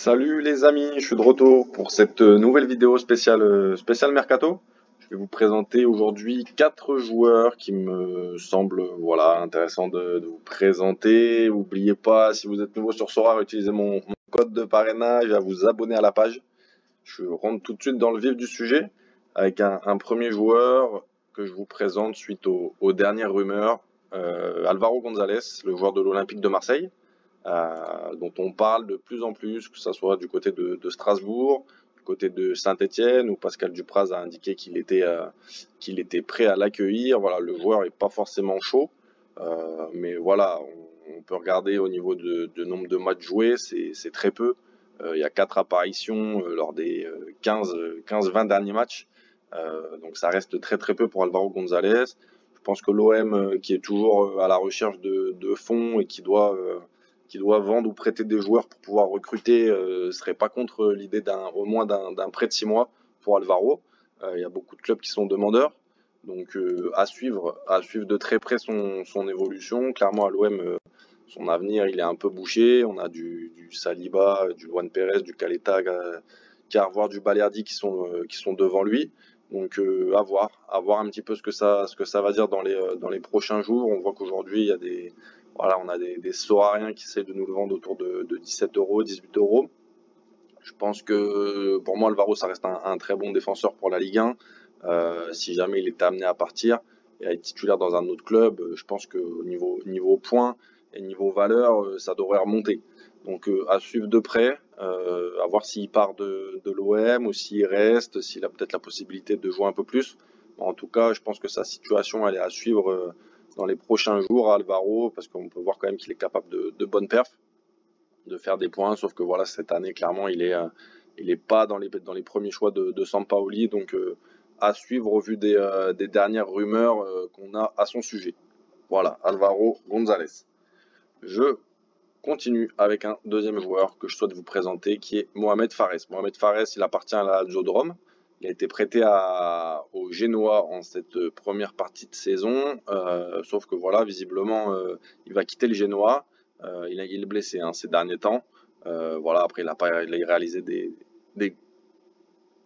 Salut les amis, je suis de retour pour cette nouvelle vidéo spéciale Mercato. Je vais vous présenter aujourd'hui 4 joueurs qui me semblent voilà, intéressants de vous présenter. N'oubliez pas, si vous êtes nouveau sur Sora, utilisez mon code de parrainage à vous abonner à la page. Je rentre tout de suite dans le vif du sujet avec un premier joueur que je vous présente suite aux dernières rumeurs, Alvaro González, le joueur de l'Olympique de Marseille. Dont on parle de plus en plus, que ce soit du côté de Strasbourg, du côté de Saint-Etienne, où Pascal Dupraz a indiqué qu'il était prêt à l'accueillir. Voilà, le joueur n'est pas forcément chaud, mais voilà, on peut regarder au niveau de nombre de matchs joués, c'est très peu. Il y a 4 apparitions lors des 15-20 derniers matchs, donc ça reste très très peu pour Alvaro González. Je pense que l'OM, qui est toujours à la recherche de fonds et qui doit vendre ou prêter des joueurs pour pouvoir recruter, serait pas contre l'idée au moins d'un prêt de 6 mois pour Alvaro. Il y a beaucoup de clubs qui sont demandeurs, donc à suivre de très près son évolution. Clairement à l'OM, son avenir il est un peu bouché. On a du Saliba, du Luan Pérez, du Caleta, voire du Balerdi qui sont devant lui. Donc à voir un petit peu ce que ça va dire dans les prochains jours. On voit qu'aujourd'hui il y a on a des Sorariens qui essaient de nous le vendre autour de 17 euros, 18 euros. Je pense que pour moi Alvaro ça reste un très bon défenseur pour la Ligue 1. Si jamais il était amené à partir et à être titulaire dans un autre club, je pense qu'au niveau points et niveau valeur, ça devrait remonter. Donc à suivre de près, à voir s'il part de l'OM ou s'il reste, s'il a peut-être la possibilité de jouer un peu plus. En tout cas, je pense que sa situation elle est à suivre dans les prochains jours à Alvaro, parce qu'on peut voir quand même qu'il est capable de bonnes perfs, de faire des points, sauf que voilà, cette année clairement il est pas dans les premiers choix de Sampaoli, donc à suivre au vu des dernières rumeurs qu'on a à son sujet. Voilà, Alvaro González. Je continue avec un deuxième joueur que je souhaite vous présenter, qui est Mohamed Fares. Mohamed Fares, il appartient à la Lazio de Rome. Il a été prêté au Genoa en cette première partie de saison, sauf que voilà, visiblement, il va quitter le Genoa. Il est blessé ces derniers temps. Voilà, après, il a réalisé des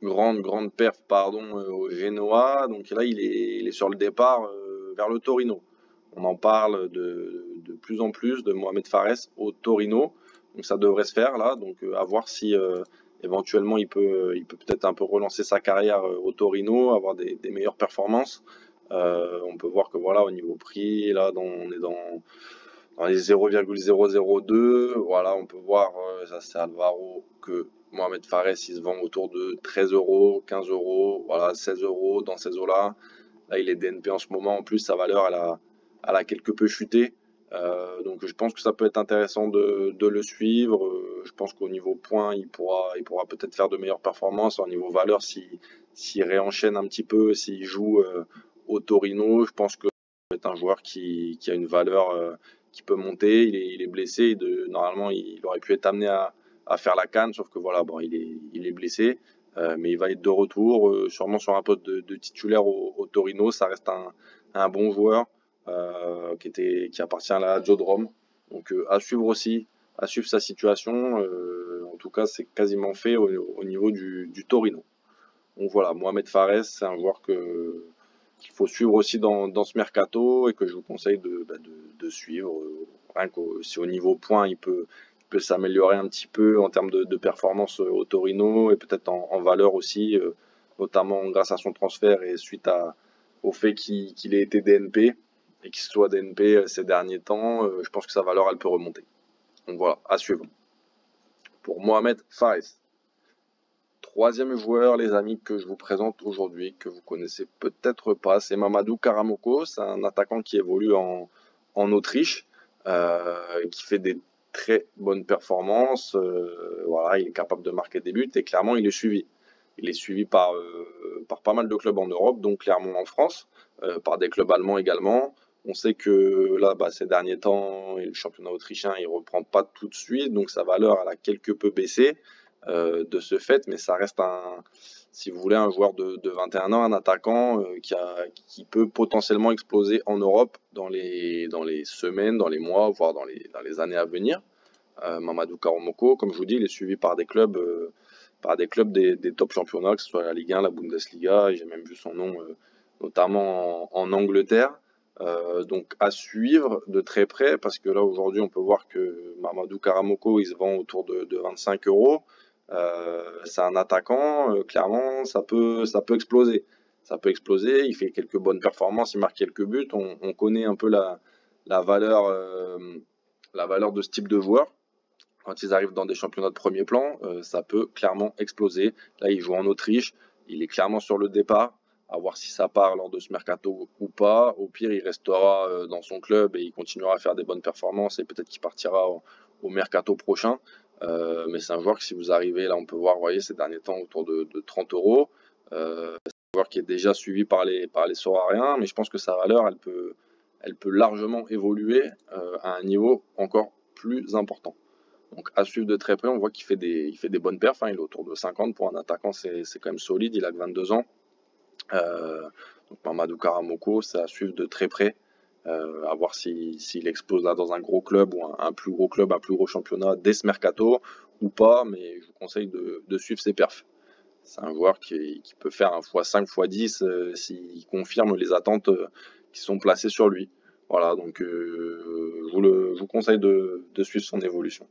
grandes perfs au Genoa. Donc là, il est sur le départ vers le Torino. On en parle de plus en plus de Mohamed Fares au Torino. Donc ça devrait se faire là. Donc à voir si éventuellement il peut peut-être un peu relancer sa carrière au Torino, avoir des meilleures performances. On peut voir que voilà, au niveau prix, là, on est dans les 0,002. Voilà, on peut voir, ça c'est Alvaro, que Mohamed Fares il se vend autour de 13 euros, 15 euros, voilà, 16 euros dans ces eaux-là. Là, il est DNP en ce moment. En plus, sa valeur, elle a quelque peu chuté. Donc, je pense que ça peut être intéressant de le suivre. Je pense qu'au niveau points, il pourra peut-être faire de meilleures performances. Au niveau valeur, s'il réenchaîne un petit peu, s'il joue au Torino, je pense que c'est un joueur qui a une valeur qui peut monter. Il est blessé. Normalement, il aurait pu être amené à faire la CAN, sauf que voilà, bon, il est blessé. Mais il va être de retour, sûrement sur un poste de titulaire au Torino. Ça reste un bon joueur qui appartient à la Lazio de Rome. Donc à suivre aussi, à suivre sa situation. En tout cas, c'est quasiment fait au niveau du Torino. Donc voilà, Mohamed Fares, c'est un joueur qu'il faut suivre aussi dans ce mercato et que je vous conseille de suivre. Rien si au niveau points, il peut s'améliorer un petit peu en termes de performance au Torino et peut-être en valeur aussi, notamment grâce à son transfert et suite au fait qu'il ait été DNP et qu'il soit DNP ces derniers temps. Je pense que sa valeur elle peut remonter. Donc voilà, à suivre. Pour Mohamed Fares. Troisième joueur, les amis, que je vous présente aujourd'hui, que vous connaissez peut-être pas, c'est Mamadou Karamoko. C'est un attaquant qui évolue en Autriche, qui fait des très bonnes performances. Voilà, il est capable de marquer des buts et clairement, il est suivi. Il est suivi par pas mal de clubs en Europe, donc clairement en France, par des clubs allemands également. On sait que là, ces derniers temps, le championnat autrichien, il reprend pas tout de suite, donc sa valeur, elle a quelque peu baissé de ce fait, mais ça reste si vous voulez, un joueur de 21 ans, un attaquant qui peut potentiellement exploser en Europe dans les semaines, dans les mois, voire dans les années à venir. Mamadou Karamoko, comme je vous dis, il est suivi par des clubs, des top championnats, que ce soit la Ligue 1, la Bundesliga, j'ai même vu son nom notamment en Angleterre. Donc à suivre de très près, parce que là aujourd'hui on peut voir que Mamadou Karamoko il se vend autour de 25 euros. C'est un attaquant, clairement ça peut exploser. Ça peut exploser, il fait quelques bonnes performances, il marque quelques buts, on connaît un peu la valeur, la valeur de ce type de joueur. Quand ils arrivent dans des championnats de premier plan, ça peut clairement exploser. Là, il joue en Autriche, il est clairement sur le départ, à voir si ça part lors de ce mercato ou pas. Au pire, il restera dans son club et il continuera à faire des bonnes performances et peut-être qu'il partira au mercato prochain. Mais c'est un joueur que si vous arrivez, là on peut voir, vous voyez, ces derniers temps autour de 30 euros. C'est un joueur qui est déjà suivi par les Sorariens, mais je pense que sa valeur, elle peut largement évoluer à un niveau encore plus important. Donc à suivre de très près, on voit qu'il fait des bonnes perfs, hein. Il est autour de 50 pour un attaquant, c'est quand même solide, il a que 22 ans. Donc Mamadou Karamoko, c'est à suivre de très près, à voir s'il explose là dans un gros club ou un plus gros club, un plus gros championnat dès ce mercato ou pas, mais je vous conseille de suivre ses perfs. C'est un joueur qui peut faire un x5, x10 s'il confirme les attentes qui sont placées sur lui. Voilà, donc je vous conseille de suivre son évolution.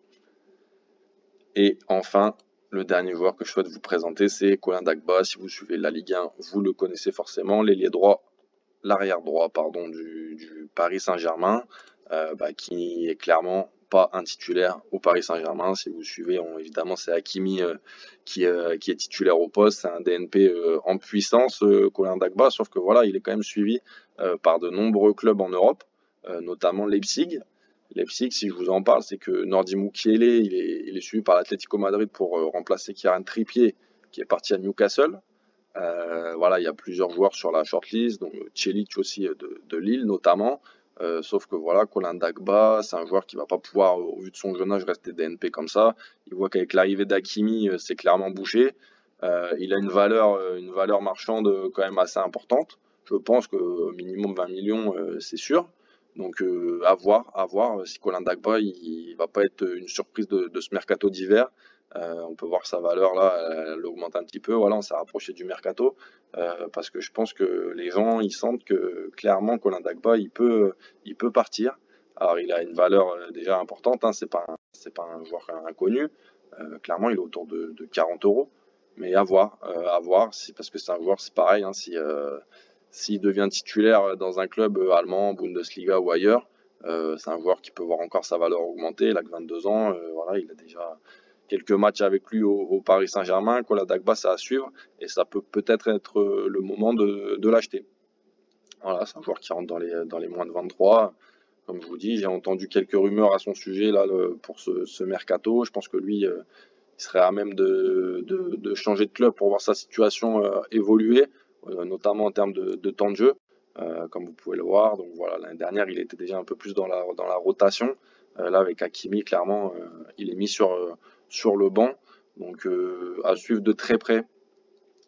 Et enfin, le dernier joueur que je souhaite vous présenter, c'est Colin Dagba. Si vous suivez la Ligue 1, vous le connaissez forcément, l'arrière droit du Paris Saint-Germain, qui est clairement pas un titulaire au Paris Saint-Germain. Si vous suivez, évidemment, c'est Hakimi qui est titulaire au poste. C'est un DNP en puissance, Colin Dagba, sauf que voilà, il est quand même suivi par de nombreux clubs en Europe, notamment Leipzig. Leipzig, si je vous en parle, c'est que Nordi Mukiele, il est suivi par l'Atlético Madrid pour remplacer Kieran Trippier, qui est parti à Newcastle. Voilà, il y a plusieurs joueurs sur la shortlist, donc Celic aussi de Lille notamment. Sauf que voilà, Colin Dagba, c'est un joueur qui va pas pouvoir, au vu de son jeune âge, rester DNP comme ça. Il voit qu'avec l'arrivée d'Hakimi, c'est clairement bouché. Il a une valeur marchande quand même assez importante. Je pense que minimum 20 millions, c'est sûr. Donc à voir si Colin Dagba il va pas être une surprise de ce mercato d'hiver. On peut voir que sa valeur là, elle augmente un petit peu. Voilà, on s'est rapproché du mercato parce que je pense que les gens ils sentent que clairement Colin Dagba il peut partir. Alors il a une valeur déjà importante, hein, c'est pas un joueur inconnu. Clairement il est autour de 40 euros. Mais à voir, parce que c'est un joueur, c'est pareil, hein, s'il devient titulaire dans un club allemand, Bundesliga ou ailleurs, c'est un joueur qui peut voir encore sa valeur augmenter. Il a que 22 ans, voilà, il a déjà quelques matchs avec lui au Paris Saint-Germain. Colin Dagba, c'est à suivre et ça peut peut-être être le moment de l'acheter. Voilà, c'est un joueur qui rentre dans les moins de 23. Comme je vous dis, j'ai entendu quelques rumeurs à son sujet là, pour ce mercato. Je pense que lui, il serait à même de changer de club pour voir sa situation évoluer, notamment en termes de temps de jeu, comme vous pouvez le voir. Donc voilà, l'année dernière, il était déjà un peu plus dans la rotation. Là, avec Hakimi, clairement, il est mis sur le banc. Donc à suivre de très près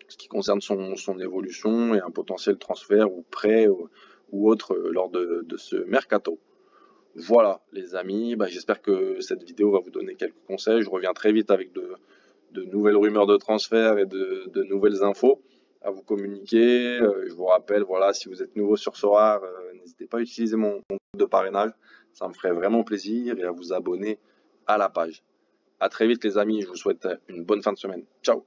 ce qui concerne son évolution et un potentiel transfert ou prêt ou autre lors de ce mercato. Voilà les amis, j'espère que cette vidéo va vous donner quelques conseils. Je reviens très vite avec de nouvelles rumeurs de transfert et de nouvelles infos à vous communiquer. Je vous rappelle, voilà, si vous êtes nouveau sur Sorare, n'hésitez pas à utiliser mon code de parrainage. Ça me ferait vraiment plaisir et à vous abonner à la page. À très vite les amis, je vous souhaite une bonne fin de semaine. Ciao!